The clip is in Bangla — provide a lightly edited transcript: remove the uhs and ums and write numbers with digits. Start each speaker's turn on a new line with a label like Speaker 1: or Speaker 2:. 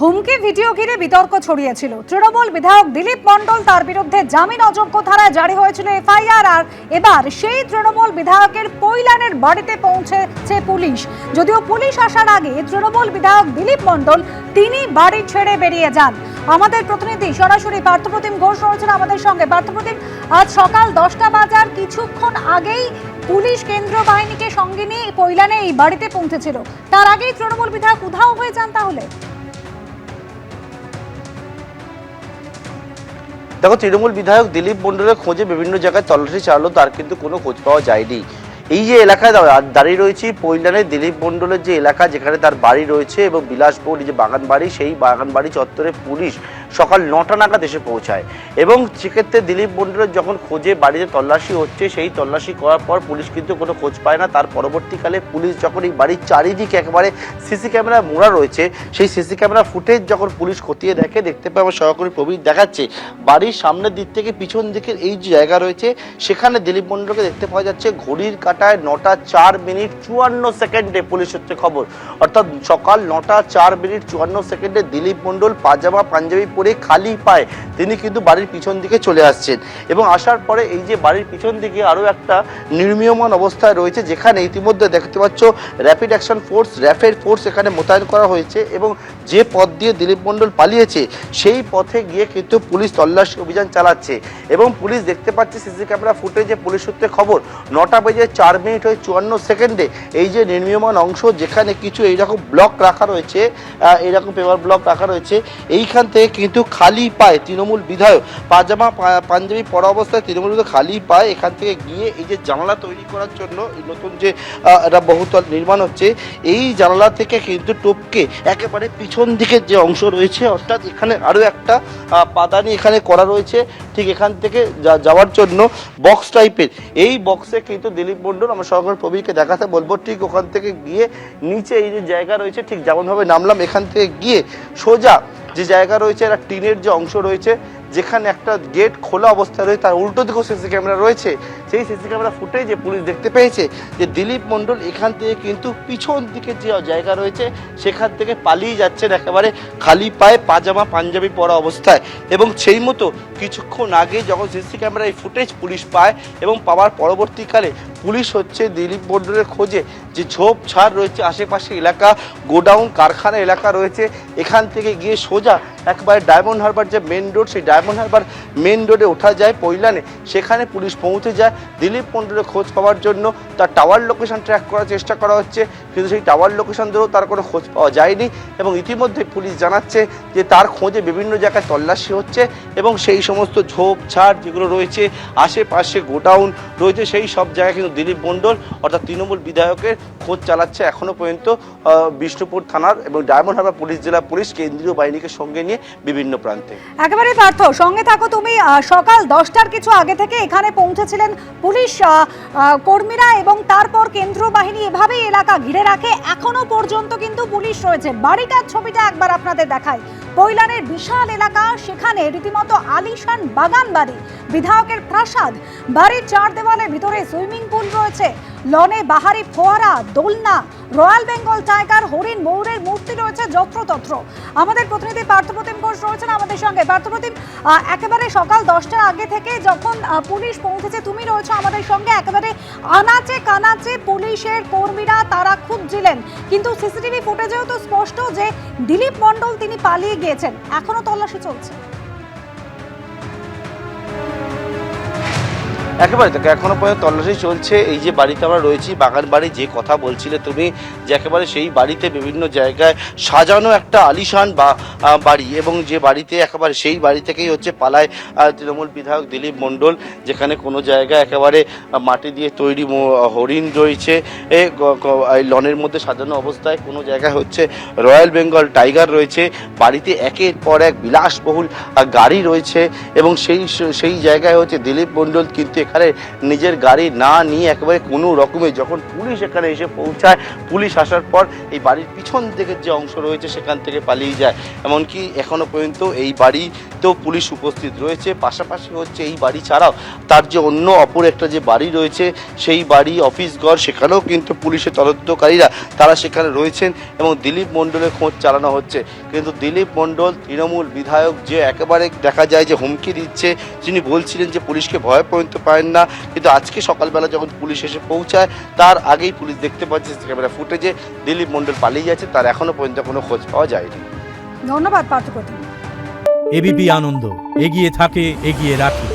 Speaker 1: হুমকি ভিডিও ঘিরে বিতর্ক ছড়িয়েছিল। তৃণমূল বিধায়ক দিলীপ মণ্ডল, তার বিরুদ্ধে জামিন অযোগ্য ধারায় জারি হয়েছিল এফআইআর। আর এবার সেই তৃণমূল বিধায়কের পৈলানের বাড়িতে পৌঁছেছে পুলিশ। যদিও পুলিশ আসার আগে তৃণমূল বিধায়ক দিলীপ মণ্ডল তিনি বাড়ি ছেড়ে বেরিয়ে যান। আমাদের প্রতিনিধি সরাসরি পার্থপ্রতিম ঘোষ রয়েছেন আমাদের সঙ্গে। পার্থপ্রতিম, আজ সকাল 10টা বাজার কিছুক্ষণ আগেই পুলিশ কেন্দ্রীয় বাহিনীকে সঙ্গে নিয়ে পৈলানে এই বাড়িতে পৌঁছেছিল। তার আগেই তৃণমূল বিধায়ক উধাও হয়ে যান। তাহলে
Speaker 2: দেখো, তৃণমূল বিধায়ক দিলীপ মণ্ডলের খোঁজে বিভিন্ন জায়গায় তল্লাশি চালালো, তার কিন্তু কোনো খোঁজ পাওয়া যায়নি। এই যে এলাকায় দাঁড়িয়ে রয়েছি, পৈলানে দিলীপ মণ্ডলের যে এলাকা, যেখানে তার বাড়ি রয়েছে এবং বিলাসবহুল যে বাগান বাড়ি, সেই বাগান বাড়ি চত্বরে পুলিশ সকাল 9টা নাগাদ এসে পৌঁছায়। এবং সেক্ষেত্রে দিলীপ মণ্ডলের যখন খোঁজে বাড়িতে তল্লাশি হচ্ছে, সেই তল্লাশি করার পর পুলিশ কিন্তু কোনো খোঁজ পায় না। তার পরবর্তীকালে পুলিশ যখন এই বাড়ির চারিদিকে একেবারে সিসি ক্যামেরা মোড়া রয়েছে, সেই সিসি ক্যামেরা ফুটেজ যখন পুলিশ খতিয়ে দেখতে পায়, আমার সহকর্মী প্রবীর দেখাচ্ছে বাড়ির সামনের দিক থেকে পিছন দিকের এই যে জায়গা রয়েছে, সেখানে দিলীপ মণ্ডলকে দেখতে পাওয়া যাচ্ছে ঘড়ির কাঁটায় 9টা 4 মিনিট 54 সেকেন্ডে পুলিশ হচ্ছে খবর। অর্থাৎ সকাল 9টা 4 মিনিট 54 সেকেন্ডে দিলীপ মণ্ডল পাজামা পাঞ্জাবি পরে খালি পায়ে তিনি কিন্তু বাড়ির পিছন দিকে চলে আসছেন। এবং আসার পরে এই যে বাড়ির পিছন দিকে আরও একটা নির্মীয়মান অবস্থায় রয়েছে, যেখানে ইতিমধ্যে দেখতে পাচ্ছ র্যাপিড অ্যাকশন ফোর্স, র্যাফের ফোর্স এখানে মোতায়েন করা হয়েছে। এবং যে পথ দিয়ে দিলীপ মণ্ডল পালিয়েছে, সেই পথে গিয়ে কিন্তু পুলিশ তল্লাশি অভিযান চালাচ্ছে। এবং পুলিশ দেখতে পাচ্ছে সিসি ক্যামেরা ফুটেজে, পুলিশ সূত্রে খবর 9টা বেজে 4 মিনিট 54 সেকেন্ডে এই যে নির্মীয়মান অংশ, যেখানে কিছু এইরকম ব্লক রাখা রয়েছে, এইরকম পেপার ব্লক রাখা রয়েছে, এইখান থেকে কিন্তু খালি পায়ে তৃণমূল বিধায়ক পাজামা পাঞ্জাবি পরা অবস্থায় তৃণমূল বিধায়ক খালি পায়ে এখান থেকে গিয়ে এই যে জানালা তৈরি করার জন্য নতুন যে একটা বহুতল নির্মাণ হচ্ছে, এই জানালা থেকে কিন্তু টপকে একেবারে পিছন দিকের যে অংশ রয়েছে, অর্থাৎ এখানে আরও একটা পাদানি এখানে করা রয়েছে, ঠিক এখান থেকে যাওয়ার জন্য বক্স টাইপের এই বক্সে কিন্তু দিলীপ মণ্ডল, আমার সহকর্মী প্রবীরকে দেখাতে বলবো, ঠিক ওখান থেকে গিয়ে নিচে এই যে জায়গা রয়েছে, ঠিক যেমনভাবে নামলাম, এখান থেকে গিয়ে সোজা যে জায়গা রয়েছে, একটা টিনের যে অংশ রয়েছে, যেখানে একটা গেট খোলা অবস্থায় রয়েছে, তার উল্টো দিকেও সিসি ক্যামেরা রয়েছে। সেই সিসি ক্যামেরা ফুটেজে পুলিশ দেখতে পেয়েছে যে দিলীপ মণ্ডল এখান থেকে কিন্তু পিছন দিকে যে জায়গা রয়েছে, সেখান থেকে পালিয়ে যাচ্ছেন একেবারে খালি পায়ে পাজামা পাঞ্জাবি পরা অবস্থায়। এবং সেই মতো কিছুক্ষণ আগে যখন সিসি ক্যামেরায় ফুটেজ পুলিশ পায়, এবং পাওয়ার পরবর্তীকালে পুলিশ হচ্ছে দিলীপ মণ্ডলের খোঁজে যে ঝোপঝাড় রয়েছে আশেপাশে এলাকা, গোডাউন কারখানা এলাকা রয়েছে, এখান থেকে গিয়ে সোজা একবারে ডায়মন্ড হারবার যে মেন রোড, সেই ডায়মন্ড হারবার মেন রোডে ওঠা যায় পৈলানে। সেখানে পুলিশ পৌঁছে যায় দিলীপ মণ্ডলের খোঁজ পাওয়ার জন্য। তার টাওয়ার লোকেশন ট্র্যাক করার চেষ্টা করা হচ্ছে, কিন্তু সেই টাওয়ার লোকেশন ধরেও তার কোনো খোঁজ পাওয়া যায়নি। এবং ইতিমধ্যে পুলিশ জানাচ্ছে যে তার খোঁজে বিভিন্ন জায়গায় তল্লাশি হচ্ছে, এবং সেই সমস্ত ঝোপঝাড় যেগুলো রয়েছে, আশেপাশে গোডাউন রয়েছে, সেই সব জায়গায় কিন্তু দিলীপ মণ্ডল অর্থাৎ তৃণমূল বিধায়কের খোঁজ চালাচ্ছে এখনো পর্যন্ত বিষ্ণুপুর থানার এবং ডায়মন্ড হারবার পুলিশ, জেলা পুলিশ, কেন্দ্রীয় বাহিনীকে সঙ্গে নিয়ে বিভিন্ন প্রান্তে।
Speaker 1: একেবারে পার্থ, সঙ্গে থাকো তুমি। সকাল 10টার কিছু আগে থেকে এখানে পৌঁছেছিলেন পুলিশ কর্মীরা, এবং তারপর কেন্দ্রীয় বাহিনী এভাবেই এলাকা ঘিরে রাখে। এখনো পর্যন্ত কিন্তু পুলিশ রয়েছে। বাড়িটার ছবিটা একবার আপনাদের দেখাই। পৈলানের বিশাল এলাকা, সেখানে রীতিমতো আলিশান বাগান বাড়ি, বিধায়কের প্রাসাদ, বাড়ির 4 দেওয়ালের ভিতরে সুইমিং পুল রয়েছে, লনে বাহারি ফোয়ারা, দোলনা, রয়্যাল বেঙ্গল টাইগার, হরিণ, ময়ূরের মূর্তি রয়েছে যত্রতত্র। আমাদের প্রতিনিধি পার্থপ্রতিম ঘোষ রয়েছেন আমাদের সঙ্গে। পার্থপ্রতিম, একেবারে সকাল 10টার আগে থেকে যখন পুলিশ পৌঁছেছে, তুমি রয়েছে আমাদের সঙ্গে, একেবারে আনাচে কানাচে পুলিশের কর্মীরা তারা খুঁজছিলেন, কিন্তু সিসিটিভি ফুটেজেও তো স্পষ্ট যে দিলীপ মণ্ডল তিনি পালিয়ে গিয়েছেন। এখনো তল্লাশি চলছে।
Speaker 2: একেবারে দেখো, এখনো পর্যন্ত তল্লাশি চলছে। এই যে বাড়িতে আমরা রয়েছি, বাগান বাড়ি, যে কথা বলছিলে তুমি, যে একেবারে সেই বাড়িতে বিভিন্ন জায়গায় সাজানো একটা আলিশান বাড়ি, এবং যে বাড়িতে একেবারে সেই বাড়ি থেকেই হচ্ছে পালায় তৃণমূল বিধায়ক দিলীপ মণ্ডল, যেখানে কোনো জায়গায় একেবারে মাটি দিয়ে তৈরি হরিণ রয়েছে লনের মধ্যে সাজানো অবস্থায়, কোনো জায়গায় হচ্ছে রয়্যাল বেঙ্গল টাইগার রয়েছে, বাড়িতে একের পর এক বিলাসবহুল গাড়ি রয়েছে। এবং সেই জায়গায় হচ্ছে দিলীপ মণ্ডল কিন্তু সেখানে নিজের গাড়ি না নিয়ে একেবারে কোনো রকমে যখন পুলিশ এখানে এসে পৌঁছায়, পুলিশ আসার পর এই বাড়ির পিছন দিকের যে অংশ রয়েছে সেখান থেকে পালিয়ে যায়। এমনকি এখনো পর্যন্ত এই বাড়িতেও পুলিশ উপস্থিত রয়েছে। পাশাপাশি হচ্ছে এই বাড়ি ছাড়াও তার যে অন্য অপর একটা যে বাড়ি রয়েছে সেই বাড়ি, অফিস ঘর, সেখানেও কিন্তু পুলিশের তদন্তকারীরা তারা সেখানে রয়েছেন এবং দিলীপ মণ্ডলের খোঁজ চালানো হচ্ছে। কিন্তু দিলীপ মণ্ডল তৃণমূল বিধায়ক যে একেবারে দেখা যায় যে হুমকি দিচ্ছে, যিনি বলছিলেন যে পুলিশকে ভয় পর্যন্ত পায় না, কিন্তু আজকে সকালবেলা যখন পুলিশ এসে পৌঁছায় তার আগেই পুলিশ দেখতে পাচ্ছে ক্যামেরা ফুটেজে দিলীপ মণ্ডল পালিয়ে যাচ্ছে, তার এখনো পর্যন্ত কোনো খোঁজ পাওয়া যায়নি।
Speaker 1: ধন্যবাদ পার্থপ্রতিম।
Speaker 3: এবিপি আনন্দ এগিয়ে থাকে, এগিয়ে রাখে।